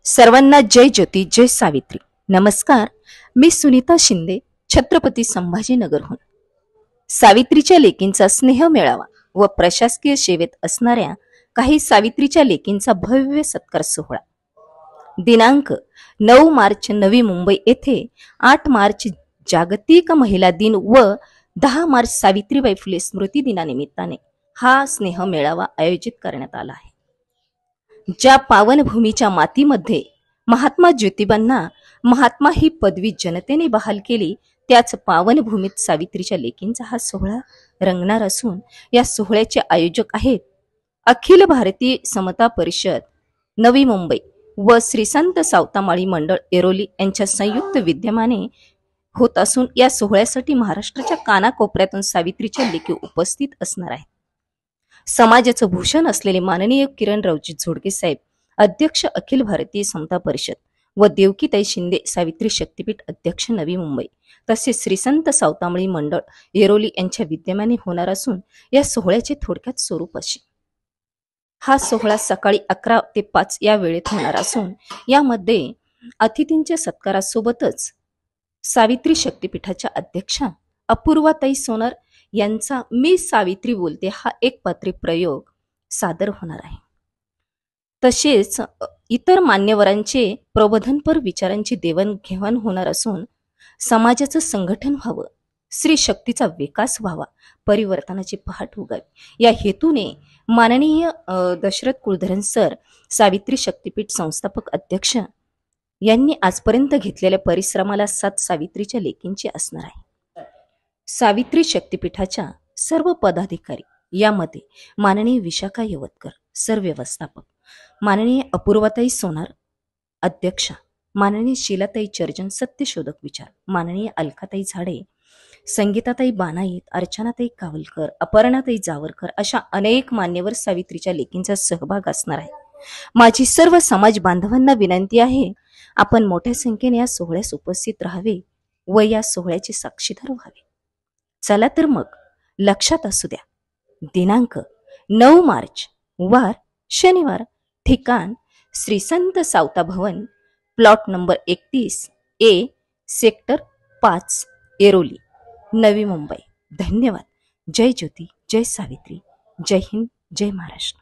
सर्वांना जय ज्योती, जय सावित्री. नमस्कार. मी सुनीता शिंदे, छत्रपती संभाजीनगरहून. सावित्रीच्या लेकींचा स्नेह मेळावा व प्रशासकीय सेवेत असणाऱ्या काही सावित्रीच्या लेकींचा भव्य सत्कार सोहळा दिनांक 9 मार्च नवी मुंबई येथे, 8 मार्च जागतिक महिला दिन व 10 मार्च सावित्रीबाई फुले स्मृती दिनानिमित्ताने हा स्नेह मेळावा आयोजित करण्यात आला आहे. ज्या पावनभूमीच्या मातीमध्ये महात्मा ज्योतिबांना महात्मा ही पदवी जनतेने बहाल केली, त्याच पावनभूमीत सावित्रीच्या लेकींचा हा सोहळा रंगणार असून या सोहळ्याचे आयोजक आहेत अखिल भारतीय समता परिषद नवी मुंबई व श्री संत सावतामाळी मंडळ येरोली यांच्या संयुक्त विद्यमाने होत असून या सोहळ्यासाठी महाराष्ट्राच्या कानाकोपऱ्यातून सावित्रीच्या लेकी उपस्थित असणार आहेत. समाजाचं भूषण असलेले माननीय किरणरावजी झोडके साहेब, अध्यक्ष अखिल भारतीय समता परिषद व देवकीताई शिंदे, सावित्री शक्तीपीठ अध्यक्ष नवी मुंबई, तसेच श्री संत सावतामाळी मंडळ येरोली यांच्या विद्यमाने होणार असून या सोहळ्याचे थोडक्यात स्वरूप असे. हा सोहळा सकाळी 11 ते 5 या वेळेत होणार असून यामध्ये अतिथींच्या सत्कारासोबतच सावित्री शक्तीपीठाच्या अध्यक्षा अपूर्वाताई सोनर यांचा मी सावित्री बोलते हा एकपात्री प्रयोग सादर होणार आहे. तसेच इतर मान्यवरांचे प्रबोधनपर विचारांची देवाणघेवाण होणार असून समाजाचं संघटन व्हावं, स्त्री शक्तीचा विकास व्हावा, परिवर्तनाची पहाट उगावी या हेतूने माननीय दशरथ कुलधरन सर, सावित्री शक्तीपीठ संस्थापक अध्यक्ष यांनी आजपर्यंत घेतलेल्या परिश्रमाला साथ सावित्रीच्या लेकींची असणार आहे. सावित्री शक्तीपीठाच्या सर्व पदाधिकारी यामध्ये माननीय विशाखा यवतकर सर व्यवस्थापक, माननीय अपूर्वाताई सोनार अध्यक्षा, माननीय शीलाताई चर्जन सत्यशोधक विचार, माननीय अलकाताई झाडे, संगीताताई बानाईत, अर्चनाताई कावलकर, अपर्णाताई जावरकर अशा अनेक मान्यवर सावित्रीच्या लेकींचा सहभाग असणार आहे. माझी सर्व समाज बांधवांना विनंती आहे, आपण मोठ्या संख्येने या सोहळ्यास उपस्थित राहावे व या सोहळ्याचे साक्षीदार व्हावे. चला तर मग लक्षात असू द्या, दिनांक 9 मार्च वार शनिवार, ठिकाण श्री संत सावता भवन, प्लॉट नंबर 31 ए, सेक्टर 5, येरोली, नवी मुंबई. धन्यवाद. जय ज्योती, जय सावित्री, जय हिंद, जय महाराष्ट्र.